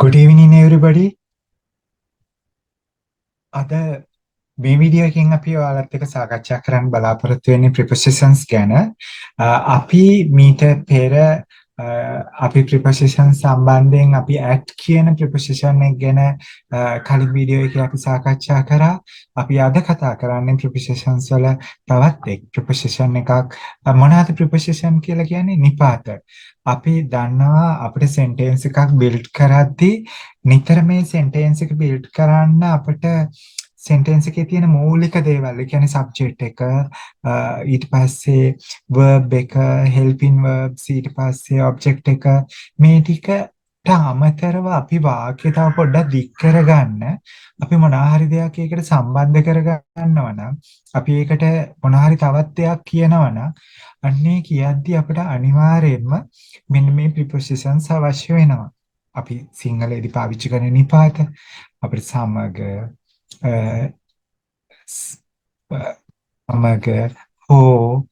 Good evening, everybody. අද මේ video එකෙන් අපි ඔයාලත් එක්ක සාකච්ඡා කරන්න බලාපොරොත්තු වෙන්නේ prepositions ගැන. අපි මීට පෙර අපි preposition සම්බන්ධයෙන් අපි at කියන preposition එක ගැන කලින් වීඩියෝ එකේ අපි සාකච්ඡා කරා. අපි අද කතා කරන්නේ prepositions වල තවත් එක් preposition එකක්. මොනවාද preposition කියලා කියන්නේ? නිපාත. අපි දන්නවා අපිට sentence එකක් build කරද්දී නිතර මේ sentence එක build කරන්න අපිට sentence එකේ තියෙන මූලික දේවල්, ඒ කියන්නේ subject එක, ඊට පස්සේ verb එක, helping verbs, ඊට පස්සේ object එක, මේ ටිකට අමතරව අපි වාක්‍ය තව පොඩ්ඩක් දික් කරගන්න, අපි මොනවා හරි දෙයක් ඒකට සම්බන්ධ කරගන්නවා නම්, අපි ඒකට මොනවා හරි තවත් දෙයක් කියනවා නම්, අන්නේ කියද්දි අපිට අනිවාර්යයෙන්ම මෙන්න මේ prepositions අවශ්‍ය වෙනවා. අපි සිංහලයේදී පාවිච්චි කරන නිපාත අපිට සමග සමග හෝ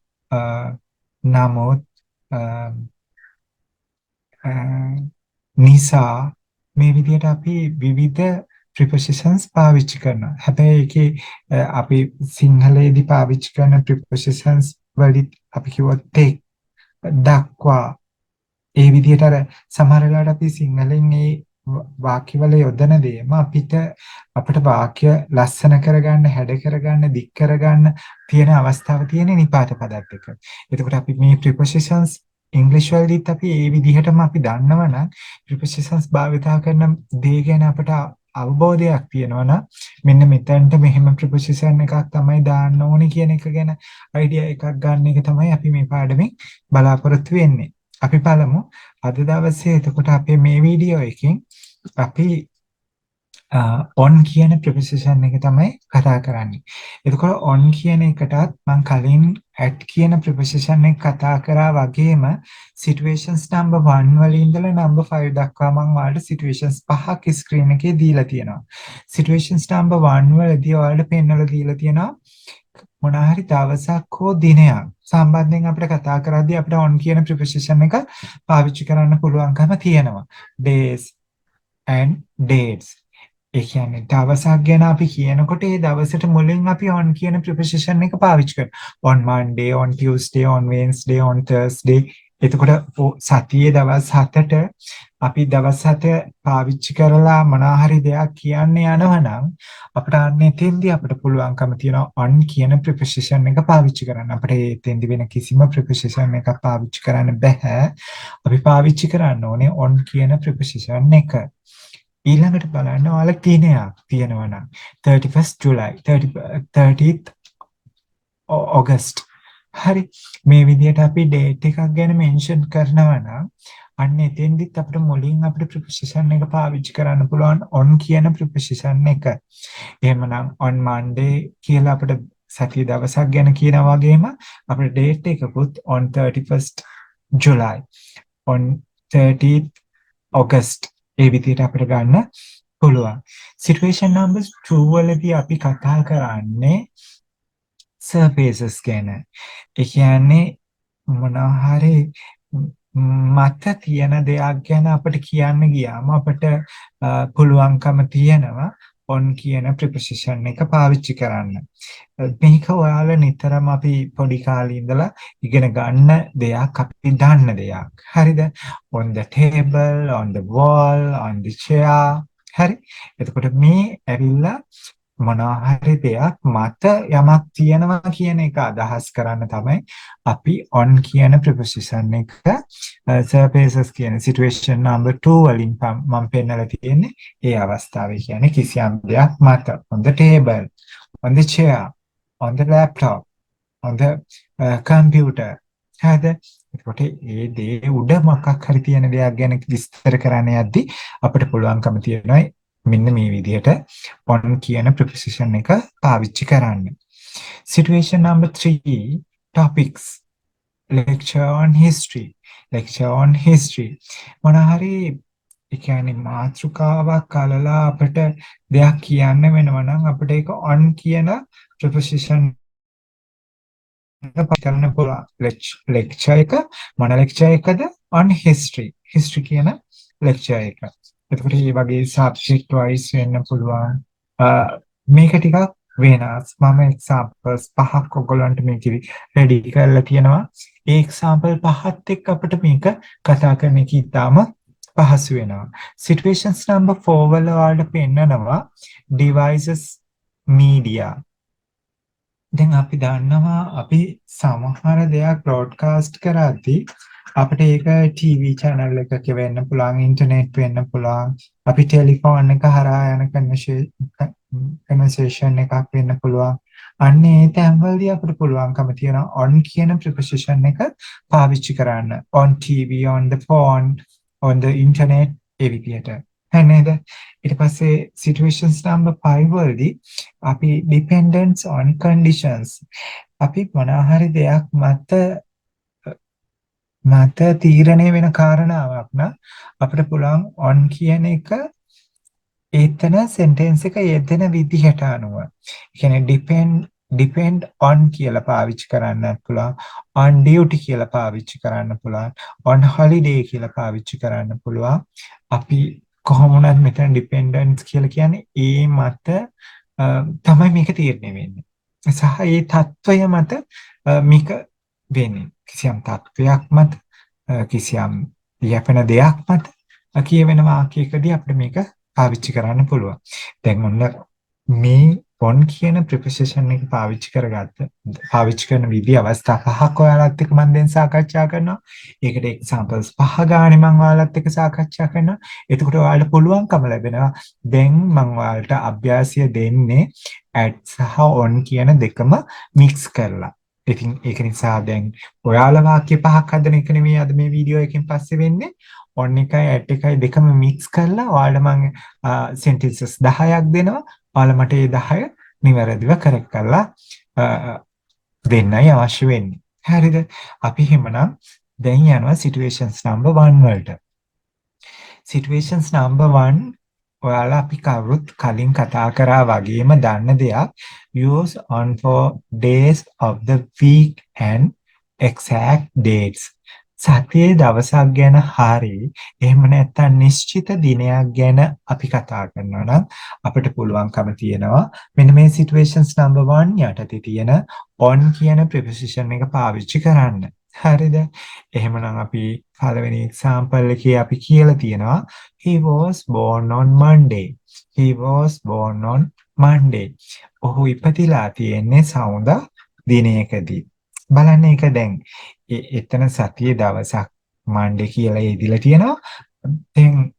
නමුත් නිසා මේ විදිහට අපි විවිධ prepositions පාවිච්චි කරනවා. හැබැයි ඒකේ අපි සිංහලයේදී පාවිච්චි කරන prepositions වලදී අපි කිව්වොත් තෙක්, දක්වා, ඒ විදිහට අර සමහර වෙලාවට අපි සිංහලෙන් මේ වාක්‍යවල යොදන දේම අපිට වාක්‍ය ලස්සන කරගන්න, හැඩ කරගන්න, දික් කරගන්න තියෙන අවස්ථාව තියෙන නිපාත පදත් එක්ක. එතකොට අපි මේ prepositions ඉංග්‍රීසි වලදීත් අපි මේ විදිහටම අපි දන්නවනම් prepositions භාවිතා කරන දේ ගැන අපට අවබෝධයක් තියෙනවනම් මෙන්න මෙතනට මෙහෙම preposition එකක් තමයි දාන්න ඕනේ කියන එක ගැන අයිඩියා එකක් ගන්න එක තමයි අපි මේ පාඩමෙන් බලාපොරොත්තු වෙන්නේ. අපි බලමු අද දවසේ එතකොට අපේ මේ වීඩියෝ එකෙන් අපි on කියන preposition එක තමයි කතා කරන්නේ. එතකොට on කියන එකටත් මම කලින් at කියන preposition එක කතා කරා වගේම situations number 1 වල ඉඳලා number 5 දක්වා මම ඔයාලට situations පහක් screen එකේ දීලා තියෙනවා. situations number 1 වලදී ඔයාලට පෙන්වලා දීලා තියෙනවා මොනවා හරි දවසක් හෝ දිනයක් සම්බන්ධයෙන් අපිට කතා කරද්දී අපිට on කියන preposition එක පාවිච්චි කරන්න පුළුවන්කම තියෙනවා. days and dates. ඒ කියන්නේ දවසක් ගැන අපි කියනකොට ඒ දවසට මුලින් අපි on කියන preposition එක පාවිච්චි කරනවා. on Monday, on Tuesday, on Wednesday, on Thursday. එතකොට සතියේ දවස් 7ට අපි දවස් 7 පාවිච්චි කරලා මොනවා හරි දෙයක් කියන්න යනවා නම් අපිට අන්නේ තෙන්දී අපිට පුළුවන්කම තියෙනවා on කියන preposition එක පාවිච්චි කරන්න. අපිට තෙන්දී වෙන කිසිම preposition එකක් පාවිච්චි කරන්න බෑ. අපි පාවිච්චි කරන්න ඕනේ on කියන preposition එක. ඊළඟට බලන්න ඔයාලා දිනයක් තියෙනවා නම් 31st July 30th August. හරි මේ විදිහට අපි date එකක් ගැන mention කරනවා නම් අන්න එතෙන්දිත් අපිට මුලින් අපිට preposition එක පාවිච්චි කරන්න පුළුවන් on කියන preposition එක. එහෙමනම් on Monday කියලා අපිට සතිය දවසක් ගැන කියනවා වගේම අපිට date එකකුත් on 31st July, on 30th August ඒ විදිහට අපිට ගන්න පුළුවන්. situation number 2 වලදී අපි කතා කරන්නේ surfaces ගැන. ඒ කියන්නේ මොනවා හරි මත තියෙන දෙයක් ගැන අපිට කියන්න ගියාම අපිට පුළුවන්කම තියෙනවා on කියන preposition එක පාවිච්චි කරන්න. මේක ඔයාලා නිතරම අපි පොඩි කාලේ ඉඳලා ඉගෙන ගන්න දෙයක්, අපි දන්න දෙයක්. හරිද? on the table, on the wall, on the chair. හරි. එතකොට මේ ඇවිල්ලා මොනවා හරි දෙයක් මත යමක් තියෙනවා කියන එක අදහස් කරන්න තමයි අපි on කියන preposition එක surfaces කියන situation number 2 වලින් මම පෙන්නලා තියෙන්නේ. ඒ අවස්ථාවේ කියන්නේ කිසියම් දෙයක් මත, on the table, on the chair, on the laptop, on the computer. හරිද? එතකොට ඒ දේ උඩ මොකක් හරි තියෙන දෙයක් ගැන විස්තර කරන්න යද්දි අපිට පුළුවන්කම තියෙනවා මෙන්න මේ විදිහට on කියන preposition එක පාවිච්චි කරන්න. Situation number 3 topics. Lecture on history. Lecture on history. මොනවා හරි ඒ කියන්නේ මාතෘකාවක් අලලා අපිට දෙයක් කියන්න වෙනවා නම් අපිට ඒක on කියන preposition කරන්න පුළුවන්. lecture එක මොන lecture එකද? on history. history කියන lecture එක. එතකොට මේ වගේ subject wise වෙන්න පුළුවන්. මේක ටිකක් වෙනස්. මම examples පහක් ඔයගොල්ලන්ට මේකෙදි ready කරලා තියෙනවා. ඒ example පහත් එක්ක අපිට මේක කතා කරන්න එක ඉතාම පහසු වෙනවා. situations number 4 වල ඔයාලට පෙන්නනවා devices media. දැන් අපි දන්නවා අපි සමහර දෙයක් බ්‍රෝඩ්කාස්ට් කරද්දී අපිට ඒක ටීවී channel එකක වෙන්න පුළුවන් ඉන්ටර්නෙට් වෙන්න පුළුවන් අපි ටෙලිෆෝන් එක හරහා යන කන්වර්සේෂන් එකක් වෙන්න පුළුවන් අන්න ඒ තැන්වලදී අපිට පුළුවන්කම තියෙනවා on කියන preposition එක පාවිච්චි කරන්න on TV on the phone on the internet ඒ විදියට නේද ඊට පස්සේ situations number 5 වලදී අපි dependence on conditions අපි මොනහරි දෙයක් මත තීරණය වෙන කාරණාවක් නම් අපිට පුළුවන් on කියන එක එතන sentence එක යෙදෙන විදිහට අනුව කියන්නේ depend on කියලා පාවිච්චි කරන්නත් පුළුවන් on duty කියලා පාවිච්චි කරන්න පුළුවන් on holiday කියලා පාවිච්චි කරන්න පුළුවන් අපි කොහොම වුණත් මෙතන dependence කියලා කියන්නේ ඒ මත තමයි මේක තීරණය වෙන්නේ. සහ ඒ தত্ত্বය මත මේක වෙන්නේ. කිසියම් தত্ত্বයක් මත කිසියම් යැපෙන දෙයක් මත කියවෙන වාක්‍යයකදී අපිට මේක පාවිච්චි කරන්න පුළුවන්. දැන් ඔන්න මේ on කියන preposition එක පාවිච්චි කරන විදිහ අවස්ථා පහක් ඔයාලත් එක්ක මම දැන් සාකච්ඡා කරනවා. ඒකට examples පහ ගානේ මම ඔයාලත් එක්ක සාකච්ඡා කරනවා. එතකොට ඔයාලට පුළුවන්කම ලැබෙනවා දැන් මම ඔයාලට අභ්‍යාසය දෙන්නේ at සහ on කියන දෙකම mix කරලා. ඉතින් ඒක නිසා දැන් ඔයාලා වාක්‍ය පහක් හදන එක නෙමෙයි අද මේ වීඩියෝ එකෙන් පස්සේ වෙන්නේ. on එකයි at එකයි දෙකම mix කරලා ඔයාලට මම sentences 10ක් දෙනවා. ඔයාලා මට ඒ 10 නිවැරදිව correct කරලා දෙන්නයි අවශ්‍ය වෙන්නේ. හරිද? අපි එහෙමනම් දැන් යනවා situations number 1 වලට. situations number 1 ඔයාලා අපි කවුරුත් කලින් කතා කරා වගේම දන්න දෙයක් use on for days of the week and exact dates සතියේ දවසක් ගැන හරි එහෙම නැත්නම් නිශ්චිත දිනයක් ගැන අපි කතා කරනවා නම් අපිට පුළුවන්කම තියෙනවා මෙන්න මේ situations number 1 යටතේ තියෙන on කියන preposition එක පාවිච්චි කරන්න. හරිද? එහෙමනම් අපි පළවෙනි example එකේ අපි කියලා තියෙනවා he was born on Monday. he was born on Monday. ඔහු ඉපදිලා තියෙන්නේ සවුන්දා දිනයකදී. බලන්න ඒක දැන් එතන සතියේ දවසක් Monday කියලා යෙදිලා තියෙනවා. දැන්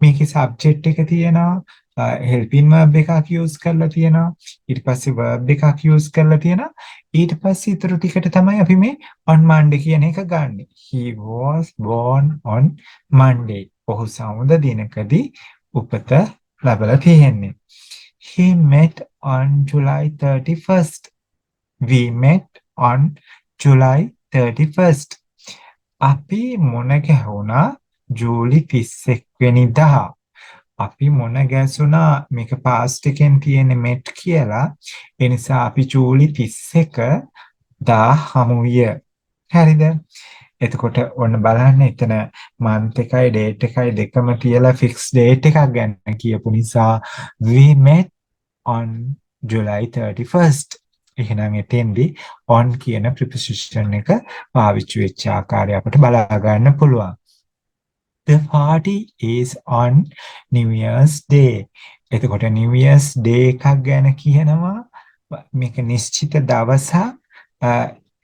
මේකේ subject එක තියෙනවා helping verb එකක් use කරලා තියෙනවා. ඊට පස්සේ verb එකක් use කරලා තියෙනවා. ඊට පස්සේ ඊටු ටිකට තමයි අපි මේ on Monday කියන එක ගන්නෙ. he was born on Monday. ඔහු සවුන්ද දිනකදී උපත ලැබලා තියෙන්නේ. he met on July 31st. we met on July 31st. අපි මොන ගැහුණා ජූලි 31 වෙනිදා. අපි මොන ගැසුණා මේක past එකෙන් තියෙන met කියලා. ඒ නිසා අපි ජූලි 31 දා හමුවිය. හරිද? එතකොට ඔන්න බලන්න එතන month එකයි date එකයි දෙකම තියලා fixed date එකක් ගන්න කියපු නිසා we met on July 31st. එහෙනම් එතෙන්දී on කියන preposition එක පාවිච්චි වෙච්ච ආකාරය අපිට බලා ගන්න පුළුවන්. The party is on New Year's Day. එතකොට New Year's Day එකක් ගැන කියනවා මේක නිශ්චිත දවසක්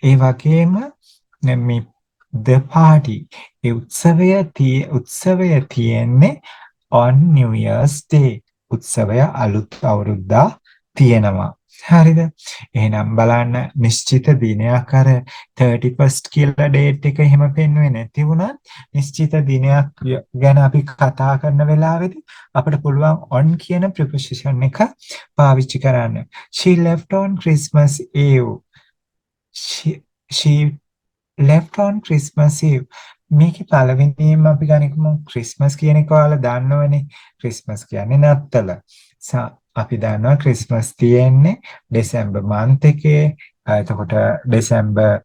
ඒ වගේම මේ the party ඒ උත්සවය තියෙන්නේ on New Year's Day. උත්සවය අලුත් අවුරුද්දා තියෙනවා. හරිද? එහෙනම් බලන්න නිශ්චිත දිනයක් අර 31st කියලා date එක එහෙම පෙන්වෙන්නේ නැති වුණත් නිශ්චිත දිනයක් ගැන අපි කතා කරන වෙලාවෙදී අපිට පුළුවන් on කියන preposition එක පාවිච්චි කරන්න. She left on Christmas Eve. She left on Christmas Eve. මේකේ පළවෙනිම අපි ගනිමු Christmas කියන එක ඔයාලා දන්නවනේ. Christmas කියන්නේ නත්තල. අපි දන්නවා ක්‍රිස්මස් තියෙන්නේ දෙසැම්බර් month එකේ. එතකොට දෙසැම්බර්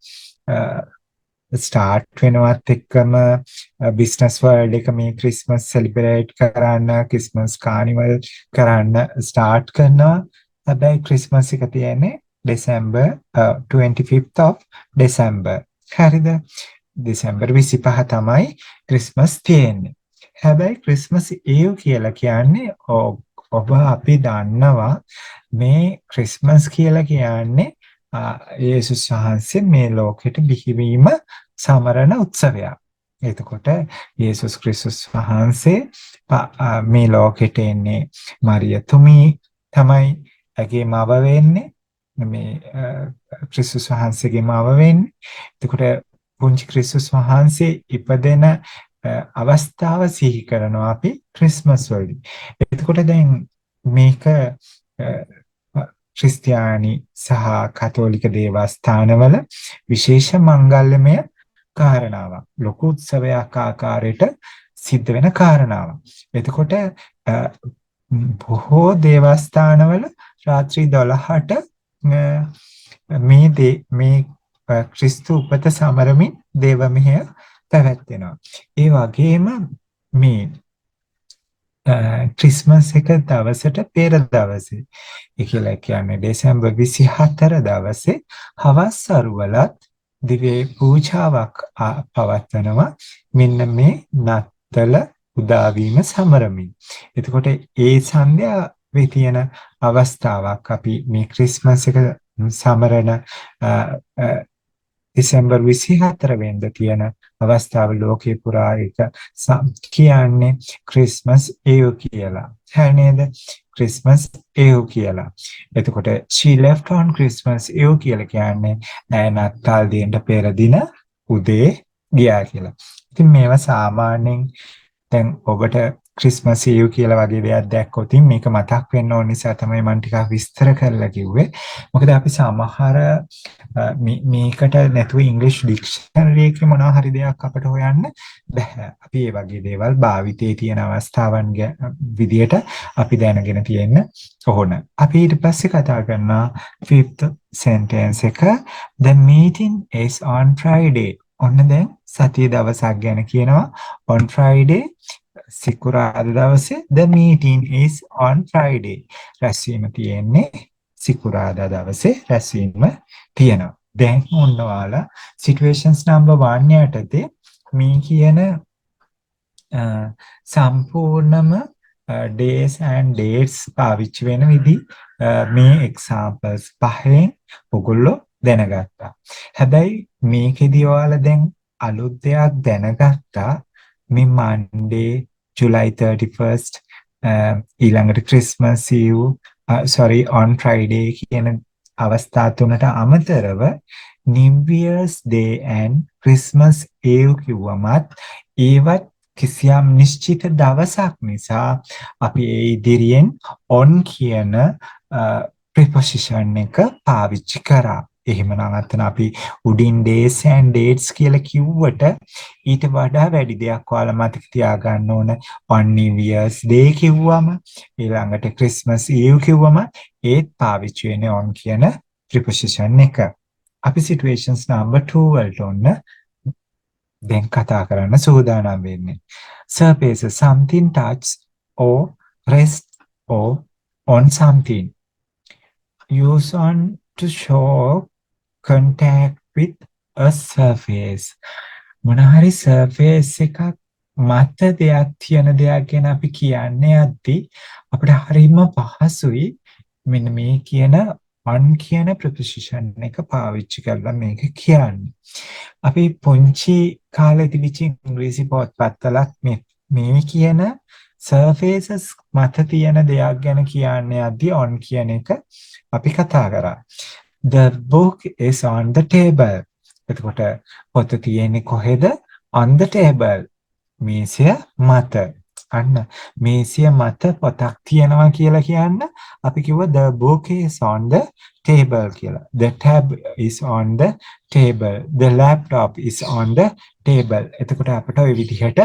ස්ටාර්ට් වෙනවත් එක්කම බිස්නස් වර්ල්ඩ් එක මේ ක්‍රිස්මස් සෙලිබ්‍රේට් කරන්න ක්‍රිස්මස් කානිවල් කරන්න ස්ටාර්ට් කරනවා. හැබැයි ක්‍රිස්මස් එක තියෙන්නේ December 25th of December. හරිද? දෙසැම්බර් 25 තමයි ක්‍රිස්මස් තියෙන්නේ. හැබැයි ක්‍රිස්මස් ඒව් කියලා කියන්නේ ඔබ අපි දන්නවා මේ ක්‍රිස්මස් කියලා කියන්නේ යේසුස් වහන්සේ මේ ලෝකෙට බිහිවීම සමරන උත්සවයක්. එතකොට යේසුස් ක්‍රිස්තුස් වහන්සේ මේ ලෝකෙට එන්නේ මරියතුමී තමයි ඇගේ මව වෙන්නේ. මේ ක්‍රිස්තුස් වහන්සේගේ මව වෙන්නේ. එතකොට පුංචි ක්‍රිස්තුස් වහන්සේ ඉපදෙන අවස්ථාව සිහි කරනවා අපි ක්‍රිස්මස් වලදී. එතකොට දැන් මේක ක්‍රිස්තියානි සහ කතෝලික දේවස්ථානවල විශේෂ මංගල්‍යමය කාරණාවක්. ලොකු උත්සවයක් ආකාරයට සිද්ධ වෙන කාරණාවක්. එතකොට බොහෝ දේවස්ථානවල රාත්‍රී 12ට මේ ක්‍රිස්තු උපත සමරමින් දේව මෙහෙය පැවැත්වෙනවා. ඒ වගේම මේ ක්‍රිස්මස් එක දවසට පෙර දවසේ ඒ කියලා කියන්නේ දෙසැම්බර් 24 දවසේ හවස් අරුවලත් දිව්‍ය පූජාවක් පවත්වනවා. මෙන්න මේ නත්තල උදාවීම සමරමින්. එතකොට ඒ සන්ධ්‍යාවේ තියෙන අවස්ථාවක් අපි මේ ක්‍රිස්මස් එක සමරන දෙසැම්බර් 24 වෙනිදා තියෙන අවස්ථාව ලෝකේ පුරා එක කියන්නේ ක්‍රිස්මස් ඒව් කියලා. හරි නේද? ක්‍රිස්මස් ඒව් කියලා. එතකොට she left on Christmas ඒව් කියලා කියන්නේ නත්තල් දිනට පෙර දින උදේ ගියා කියලා. ඉතින් මේවා සාමාන්‍යයෙන් දැන් ඔබට ක්‍රිස්මස් ඒව් කියලා වගේ දෙයක් දැක්කොත් මේක මතක් වෙන්න ඕන නිසා තමයි මම ටිකක් විස්තර කරලා කිව්වේ. මොකද අපි සමහර මේකට නැතුව ඉංග්‍රීසි ඩික්ෂනරි එකේ මොනවා හරි දෙයක් අපිට හොයන්න බෑ. අපි මේ වගේ දේවල් භාවිතයේ තියෙන අවස්ථාවන් විදියට අපි දැනගෙන තියෙන්න ඕන. අපි ඊට පස්සේ කතා කරනවා 5th sentence එක the meeting is on Friday. ඔන්න දැන් සතිය දවසක් ගැන කියනවා. on Friday සිකුරාදා දවසේ the meeting is on Friday. රැස්වීම තියෙන්නේ සිකුරාදා දවසේ රැස්වීම තියෙනවා. දැන් ඔන්න ඔයාලා situations number 1 යටතේ මේ කියන සම්පූර්ණම days and dates පාවිච්චි වෙන විදි මේ examples පහෙන් ඔයගොල්ලෝ දැනගත්තා. හැබැයි මේකෙදි ඔයාලා දැන් අලුත් දෙයක් දැනගත්තා. මේ Monday July 31st ඊළඟට Christmas Eve on Friday කියන අවස්ථා තුනට අමතරව New Year's Day and Christmas Eve කිව්වමත් ඒවත් කිසියම් නිශ්චිත දවසක් නිසා අපි ඒ ඉදිරියෙන් on කියන preposition එක පාවිච්චි කරා. එහෙමනම් අතන අපි උඩින් days and dates කියලා කිව්වට ඊට වඩා වැඩි දෙයක් ඔයාලා මතක තියාගන්න ඕන. on New Year's Day කිව්වම ඊළඟට Christmas Eve කිව්වම ඒත් පාවිච්චි වෙන්නේ on කියන preposition එක. අපි situations number 2 වලට ඔන්න දැන් කතා කරන්න සූදානම් වෙන්නේ. surface something touch or rest or on something. Use on to show contact with a surface. මොනහරි surface එකක් මත දෙයක් තියෙන දෙයක් ගැන අපි කියන්නේ යද්දි අපිට හරියම පහසුයි මෙන්න මේ කියන on කියන preposition එක පාවිච්චි කරලා මේක කියන්නේ. අපි පුංචි කාලේ තිබිච්ච ඉංග්‍රීසි පොත්පත්වලත් මේ කියන surfaces මත තියෙන දෙයක් ගැන කියන්නේ යද්දි on කියන එක අපි කතා කරා. The book is on the table. එතකොට පොත තියෙන්නේ කොහෙද? On the table. මේසය මත. අන්න මේසය මත පොතක් තියෙනවා කියලා කියන්න අපි කිව්ව the book is on the table කියලා. The tab is on the table. The laptop is on the table. එතකොට අපිට ওই විදිහට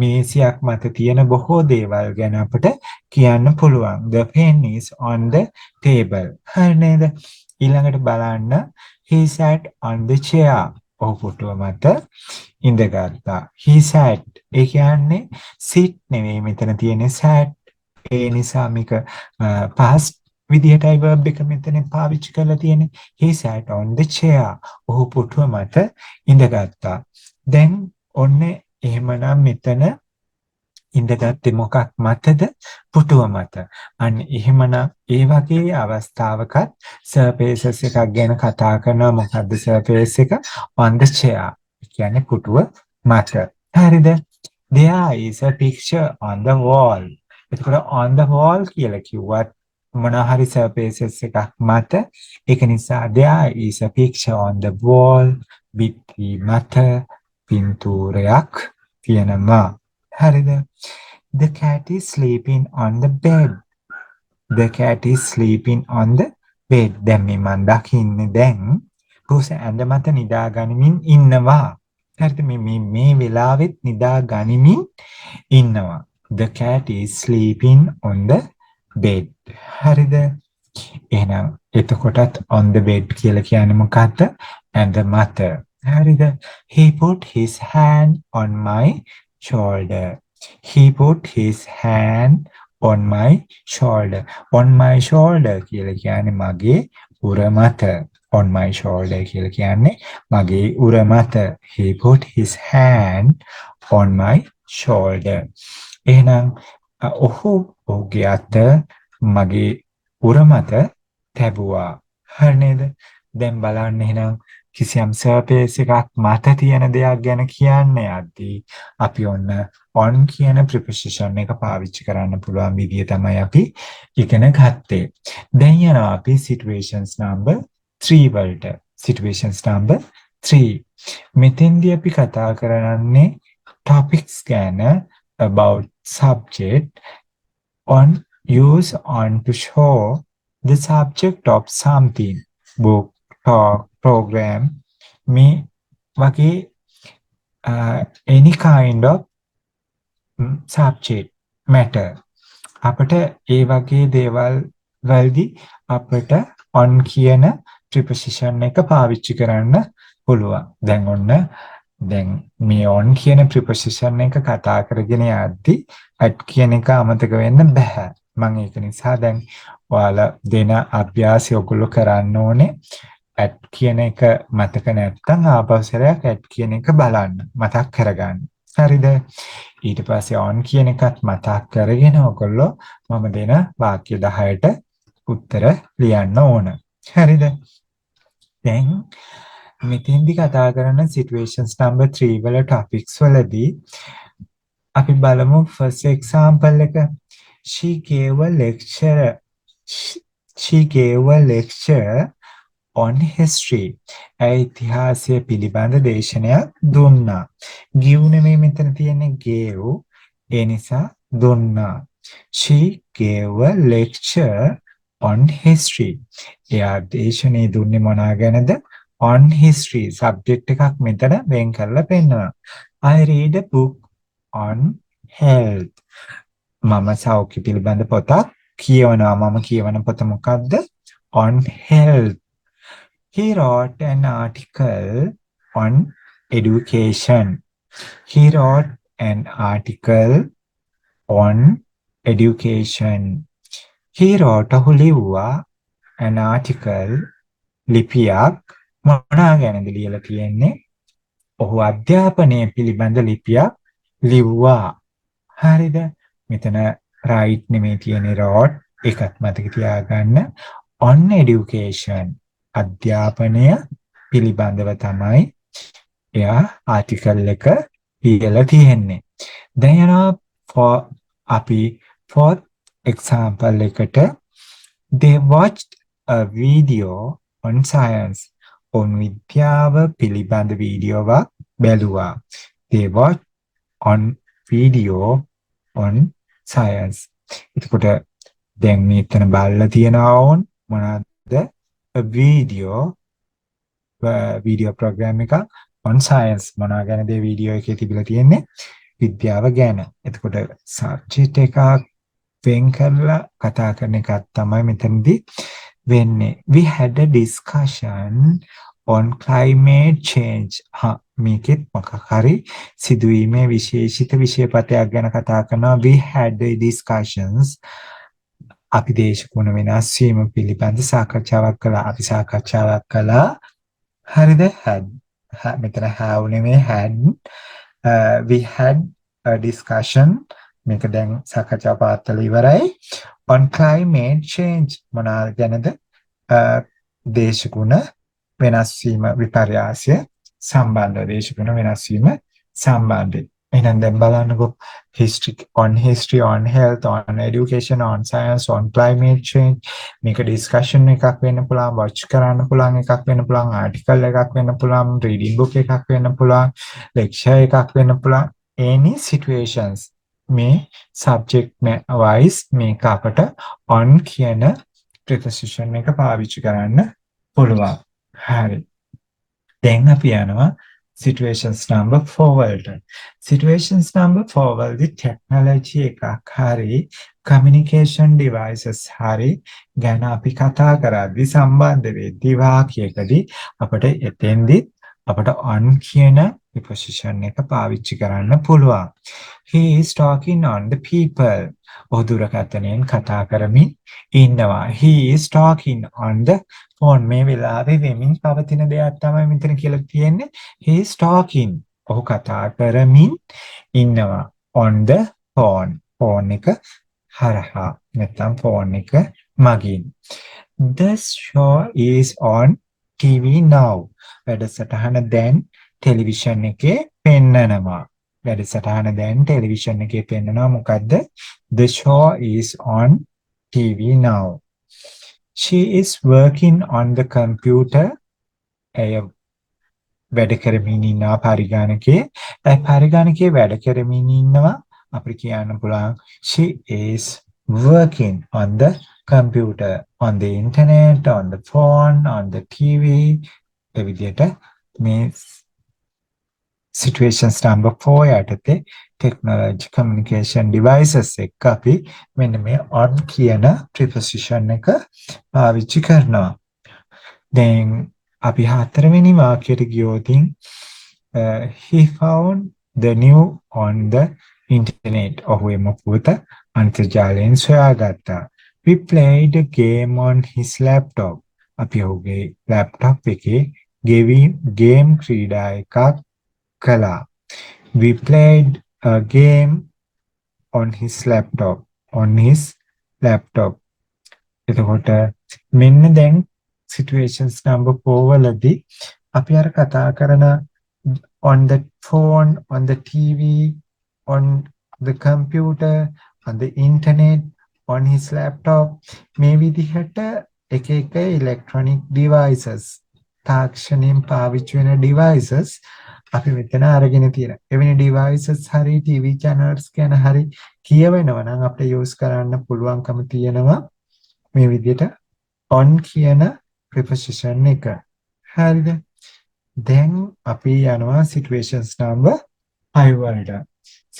මේසයක් මත තියෙන බොහෝ දේවල් ගැන අපිට කියන්න පුළුවන්. The pen is on the table. හරි නේද? ඊළඟට බලන්න he sat on the chair. ඔහු පුටුව මත ඉඳගත්තා. he sat. ඒ කියන්නේ sit නෙවෙයි මෙතන තියෙන්නේ sat. ඒ නිසා මේක past විදිහටයි verb එක මෙතන පාවිච්චි කරලා තියෙන්නේ. he sat on the chair. ඔහු පුටුව මත ඉඳගත්තා. දැන් ඔන්න එහෙමනම් මෙතන ඉඳගත්තේ මොකක් මතද? පුටුව මත. අන්න එහෙමනම් ඒ වගේ අවස්ථාවකත් surfaces එකක් ගැන කතා කරනවා. මොකද්ද surface එක? on the chair. කියන්නේ පුටුව මත. හරිද? There is a picture on the wall. එතකොට on the wall කියලා කිව්වත් මොන හරි surfaces එකක් මත. ඒක නිසා there is a picture on the wall. බිත්ති මත පින්තූරයක් තියෙනවා. හරිද? The cat is sleeping on the bed. The cat is sleeping on the bed. දැන් මේ මන් දකින්නේ දැන් පුස ඇඳ මත නිදා ගනිමින් ඉන්නවා. හරිද? මේ වෙලාවෙත් නිදා ගනිමින් ඉන්නවා. The cat is sleeping on the bed. හරිද? එහෙනම් එතකොටත් on the bed කියලා කියන්නේ මොකක්ද? ඇඳ මත. හරිද? He put his hand on my shoulder. He put his hand on my shoulder. On my shoulder කියලා කියන්නේ මගේ උර මත. On my shoulder කියලා කියන්නේ මගේ උර මත. He put his hand on my shoulder. එහෙනම් ඔහු ඔහුගේ අත මගේ උර මත තැබුවා. හරි නේද? දැන් බලන්න එහෙනම් කිසියම් surface එකක් මත තියෙන දෙයක් ගැන කියන්නේ යද්දී අපි ඔන්න on කියන preposition එක පාවිච්චි කරන්න පුළුවන් විදිය තමයි අපි ඉගෙන ගත්තේ. දැන් යනවා අපි situations number 3 වලට. situations number 3. මෙතෙන්දී අපි කතා කරන්නේ topics ගැන about subject on use on to show the subject of something. book, talk, program, මේ වගේ any kind of subject matter. අපිට ඒ වගේ දේවල් වලදී අපිට on කියන preposition එක පාවිච්චි කරන්න පුළුවන්. දැන් ඔන්න දැන් මේ on කියන preposition එක කතා කරගෙන යද්දී at කියන එක අමතක වෙන්න බෑ. මම ඒක නිසා දැන් ඔයාලා දෙන අභ්‍යාසය ඔයගොල්ලෝ කරන්න ඕනේ. at කියන එක මතක නැත්නම් ආපස්සරයක් at කියන එක බලන්න මතක් කරගන්න. හරිද? ඊට පස්සේ on කියන එකත් මතක් කරගෙන ඔයගොල්ලෝ මම දෙන වාක්‍ය 10ට උත්තර ලියන්න ඕන. හරිද? දැන් මෙතෙන්දි කතා කරන situations number 3 වල topics වලදී අපි බලමු first example එක. She gave a lecture. She gave a lecture on history. ඉතිහාසය පිළිබඳ දේශනයක් දුන්නා. give නෙමෙයි මෙතන තියෙන්නේ gave. ඒ නිසා දුන්නා. She gave a lecture on history. එයා දේශනේ දුන්නේ මොනවා ගැනද? on history. subject එකක් මෙතන වෙන් කරලා පෙන්නනවා. I read a book on health. මම සෞඛ්‍ය පිළිබඳ පොතක් කියවනවා. මම කියවන පොත මොකක්ද? on health. He wrote an article on education. He wrote an article on education. He wrote ඔහු ලිව්වා an article ලිපියක් මොනවා ගැනද ලියලා තියෙන්නේ? ඔහු අධ්‍යාපනය පිළිබඳ ලිපියක් ලිව්වා. හරිද? මෙතන write නෙමෙයි තියෙන්නේ wrote. ඒකත් මතක තියාගන්න. on education අධ්‍යාපනය පිළිබඳව තමයි එයා ආටිකල් එක ලියලා තියෙන්නේ. දැන් යනවා අපි fourth example එකට. They watched a video on science. on විද්‍යාව පිළිබඳ වීඩියෝවක් බැලුවා. They watched on video on science. එතකොට දැන් මෙතන බලලා තියනවා on මොනවාද? a video program එක on science. මොනවා ගැනද වීඩියෝ එකේ තිබිලා තියෙන්නේ? විද්‍යාව ගැන. එතකොට subject එකක් වෙන් කරලා කතා කරන එකක් තමයි මෙතනදී වෙන්නේ. We had a discussion on climate change. මේකෙත් මොකක් හරි සිදුවීමේ විශේෂිත විෂයපතයක් ගැන කතා කරනවා. We had discussions. අපි දේශගුණ වෙනස් වීම පිළිබඳ සාකච්ඡාවක් කළා. අපි සාකච්ඡාවක් කළා. හරිද? had. මෙතන have නෙමෙයි had. We had a discussion. මේක දැන් සාකච්ඡා පාත්තල ඉවරයි. On climate change මොනවා ගැනද? දේශගුණ වෙනස් වීම විපර්යාසය සම්බන්ධ දේශගුණ වෙනස් වීම සම්බන්ධයි. එහෙනම් දැන් බලන්නකෝ history on health on education on science on climate change මේක discussion එකක් වෙන්න පුළුවන් watch කරන්න පුළුවන් එකක් වෙන්න පුළුවන් article එකක් වෙන්න පුළුවන් reading book එකක් වෙන්න පුළුවන් lecture එකක් වෙන්න පුළුවන් any situations මේ subject wise මේක අපට on කියන preposition එක පාවිච්චි කරන්න පුළුවන්. හරි. දැන් අපි යනවා situations number 4 වලට. situations number 4 වලදී technology එකක් හරි communication devices හරි ගැන අපි කතා කරද්දී සම්බන්ධ වෙද්දී වාක්‍යයකදී අපිට එතෙන්දී අපිට on කියන preposition එක පාවිච්චි කරන්න පුළුවන්. He is talking on the people. ඔහු දුරකථනයෙන් කතා කරමින් ඉන්නවා. He is talking on the phone. මේ වෙලාවේ වෙමින් පවතින දෙයක් තමයි මෙතන කියලා තියෙන්නේ. He is talking. ඔහු කතා කරමින් ඉන්නවා. On the phone. phone එක හරහා නැත්නම් phone එක මගින්. The show is on TV now. වැඩසටහන දැන් ටෙලිවිෂන් එකේ පෙන්නනවා. වැඩසටහන දැන් ටෙලිවිෂන් එකේ පෙන්නනවා. මොකද්ද? The show is on TV now. She is working on the computer. ඇය වැඩ කරමින් ඉන්නවා පරිගණකයේ. ඇය පරිගණකයේ වැඩ කරමින් ඉන්නවා. අපිට කියන්න පුළුවන් she is working on the computer, on the internet, on the phone, on the TV. ඒ විදිහට මේ situations number 4 යටතේ technology communication devices එක අපි මෙන්න මේ on කියන preposition එක පාවිච්චි කරනවා. දැන් අපි හතරවෙනි වාක්‍යයට ගියොත් he found the new on the internet. ඔහු එම පුවත අන්තර්ජාලයෙන් සොයාගත්තා. We played a game on his laptop. අපි ඔහුගේ laptop එකේ game ක්‍රීඩා එකක් කළා. We played a game on his laptop. On his laptop. එතකොට මෙන්න දැන් situations number 4 වලදී අපි අර කතා කරන on the phone, on the TV, on the computer, on the internet, on his laptop මේ විදිහට එක එක electronic devices තාක්ෂණයෙන් පාවිච්චි වෙන devices අපි මෙතන අරගෙන තියෙනවා. එවැනි devices හරි TV channels ගැන හරි කියවෙනවා නම් අපිට use කරන්න පුළුවන්කම තියෙනවා මේ විදිහට on කියන preposition එක. හරිද? දැන් අපි යනවා situations number 5 වලට.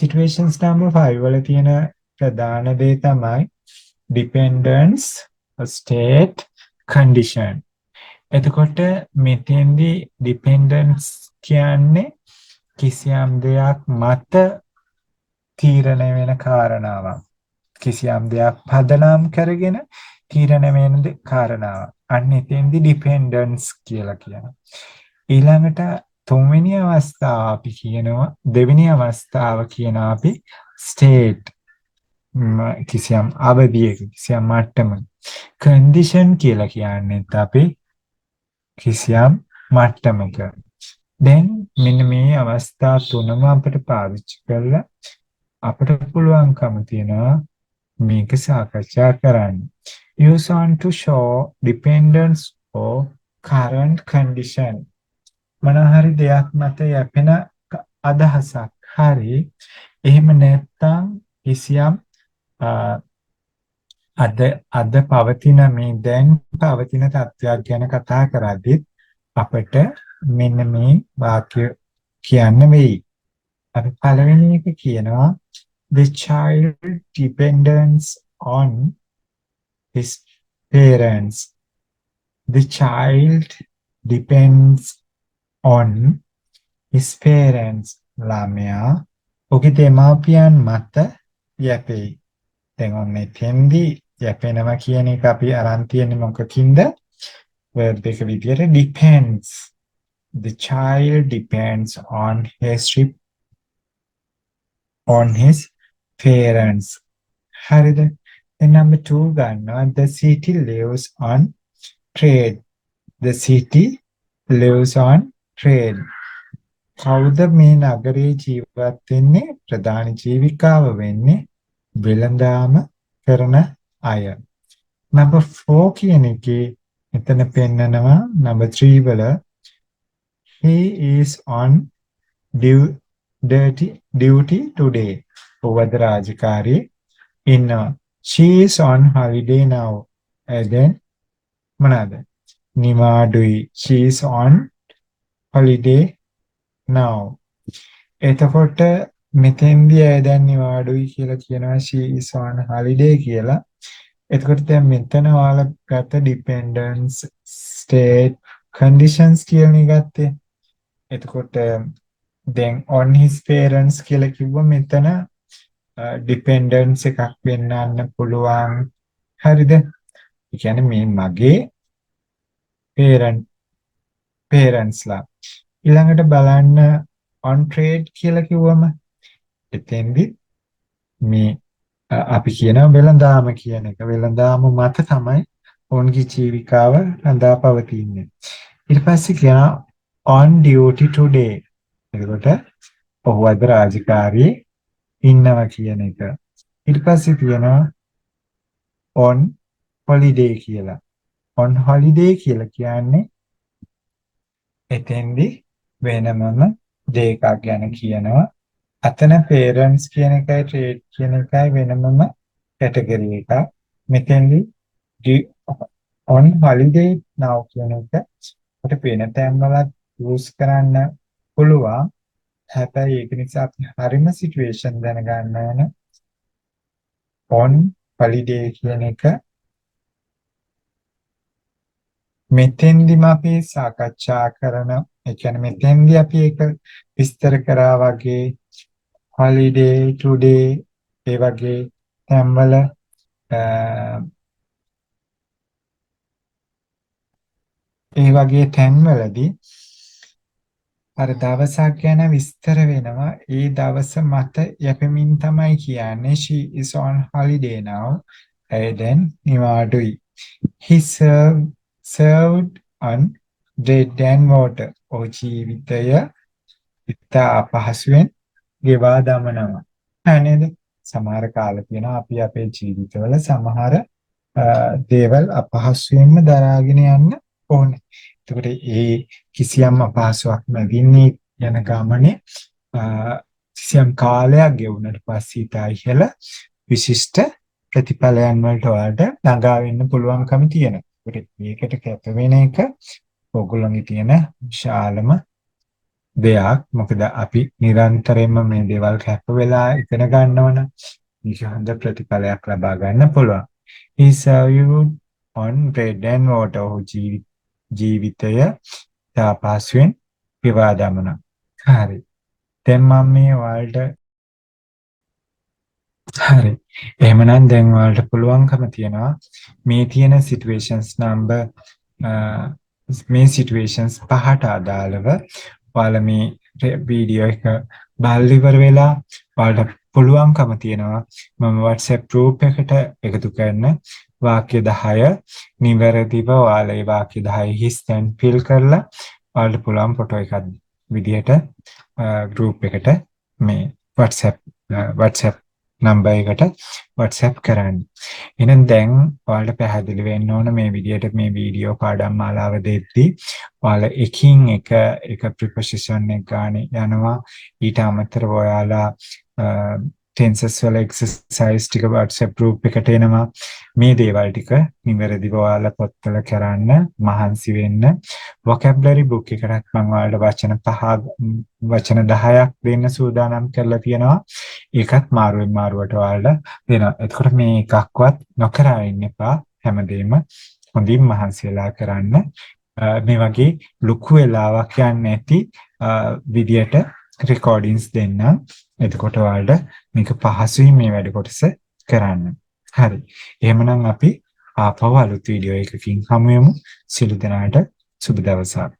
situations number 5 වල තියෙන ප්‍රධාන දේ තමයි dependence, state, condition. එතකොට මෙතෙන්දී dependence කියන්නේ කිසියම් දෙයක් මත තීරණය වෙන කාරණාවක්. කිසියම් දෙයක් පදනම් කරගෙන තීරණය වෙන කාරණාවක්. අන්න එතෙන්දී dependence කියලා කියනවා. ඊළඟට තුන්වෙනි අවස්ථාව අපි කියනවා දෙවෙනි අවස්ථාව කියනවා අපි state. කිසියම් අවධියක කිසියම් මට්ටමක. condition කියලා කියන්නේ අපි කිසියම් මට්ටමක. දැන් මෙන්න මේ අවස්ථා තුනම අපිට පාවිච්චි කරලා අපිට පුළුවන්කම තියෙනවා මේක සාකච්ඡා කරන්න. Use on to show dependence or current condition. මොනහරි දෙයක් මත යැපෙන අදහසක් හරි එහෙම නැත්නම් කිසියම් අද පවතින මේ දැන් පවතින තත්ත්වයක් ගැන කතා කරද්දී අපිට මෙන්න මේ වාක්‍ය කියන්න වෙයි. අපි පළවෙනි එක කියනවා the child depends on his parents. The child depends on his parents. ළමයා ඔහුගේ දෙමාපියන් මත යැපෙයි. දැන් ඔන්න එතෙන්දී යැපෙනවා කියන එක අපි අරන් තියෙන්නේ මොකකින්ද? verb එක විදියට depends. The child depends on his parents. හරිද? then number 2 ගන්නවා the city lives on trade. The city lives on trade. කවුද මේ නගරේ ජීවත් වෙන්නේ? ප්‍රධාන ජීවිකාව වෙන්නේ වෙළඳාම කරන අය. number 4 කියන එකේ මෙතන පෙන්නනවා number 3 වල he is on duty today. ඔවද රාජකාරී ඉන්නවා. she is on holiday now. then මොනවාද? නිවාඩුයි. she is on holiday now. එතකොට මෙතෙන්දී අය දැන් නිවාඩුයි කියලා කියනවා she is on holiday කියලා. එතකොට දැන් මෙතන ඔයාලා ගත්ත dependence state conditions කියලා ගත්තේ. එතකොට දැන් on his parents කියලා කිව්ව මෙතන dependence එකක් වෙන්නන්න පුළුවන්. හරිද? ඒ කියන්නේ මේ මගේ parents ලා. ඊළඟට බලන්න on trade කියලා කිව්වම එතෙන්දි මේ අපි කියනවා වෙළඳාම කියන එක. වෙළඳාම මත තමයි ඔවුන්ගේ ජීවිකාව රඳා පවතින්නේ. ඊට පස්සේ කියනවා on duty today. එතකොට ඔහු අද රාජකාරී ඉන්නවා කියන එක. ඊට පස්සේ කියනවා on holiday කියලා. on holiday කියලා කියන්නේ එතෙන්දි වෙනමම දෙකක් ගැන කියනවා. අතන parents කියන එකයි trade කියන එකයි වෙනමම category එකක්. මෙතෙන්දි on holiday now කියන එක අපිට වෙන තැන්වලත් use කරන්න පුළුවන්. හැබැයි ඒක නිසා අපි හරිම situation දැනගන්න ඕන. on holiday කියන එක මෙතෙන්දිම අපි සාකච්ඡා කරන, ඒ කියන්නේ මෙතෙන්දි අපි ඒක විස්තර කරා වගේ holiday today ඒ වගේ තැන්වල ඒ වගේ තැන්වලදී අර දවසක් ගැන විස්තර වෙනවා. ඒ දවස මත යැපෙමින් තමයි කියන්නේ she is on holiday now. then නිවාඩුයි. he served on bread and water. ඔහු ජීවිතය ඉතා අපහසුවෙන් ගෙවා දමනවා. නේද? සමහර කාල තියෙනවා අපි අපේ ජීවිතවල සමහර දේවල් අපහසුයෙන්ම දරාගෙන යන්න ඕනේ. එතකොට ඒ කිසියම් අපහසුයක් නැගින්නේ යන ගමනේ කිසියම් කාලයක් ගෙවුනට පස්සේ ඉතයි විශිෂ්ට ප්‍රතිඵලයන් වලට ඔයාලට ළඟා වෙන්න පුළුවන්කම තියෙනවා. ඒකට කැප වෙන එක ඔයගොල්ලන්ගේ තියෙන විශාලම දෙයක්. මොකද අපි නිරන්තරයෙන්ම මේ දේවල් කැප වෙලා ඉගෙන ගන්නවනම් විශාල ප්‍රතිඵලයක් ලබා ගන්න පුළුවන්. He served on bread and water. ජීවිතය තාපස්වෙන් ගෙවා දමනවා. හරි. දැන් මම මේ ඔයාලට හරි. එහෙමනම් දැන් ඔයාලට පුළුවන්කම තියනවා මේ තියෙන situations number මේ situations පහට අදාළව ඔයාලා මේ වීඩියෝ එක බලලා ඉවර වෙලා ඔයාලට පුළුවන්කම තියනවා මම WhatsApp group එකට එකතු කරන වාක්‍ය 10 නිවැරදිව ඔයාලා ඒ වාක්‍ය 10 හිස්තැන් fill කරලා ඔයාලට පුළුවන් ෆොටෝ එකක් විදියට group එකට මේ WhatsApp number එකට WhatsApp කරන්න. එහෙනම් දැන් ඔයාලට පැහැදිලි වෙන්න ඕන මේ විදියට මේ වීඩියෝ පාඩම් මාලාව දෙද්දී ඔයාලා එකින් එක preposition එක ගන්න යනවා. ඊට අමතරව ඔයාලා tenses වල exercise ටික WhatsApp group එකට එනවා. මේ දේවල් ටික නිවැරදිව ඔයාලා පොත්වල කරන්න මහන්සි වෙන්න. vocabulary book එකකට මම ඔයාලට වචන 10ක් දෙන්න සූදානම් කරලා තියෙනවා. ඒකත් මාරුවෙන් මාරුවට ඔයාලට දෙනවා. එතකොට මේ එකක්වත් නොකර ඉන්න එපා. හැමදේම හොඳින් මහන්සි වෙලා කරන්න. මේ වගේ ලොකු වෙලාවක් යන්නේ නැති විදියට රෙකෝඩින්ග්ස් දෙන්නම්. එතකොට ඔයාලට මේක පහසුයි මේ වැඩ කොටස කරන්න. හරි. එහෙමනම් අපි ආපහු අලුත් වීඩියෝ එකකින් හමු වෙමු. සියලු දෙනාට සුබ දවසක්.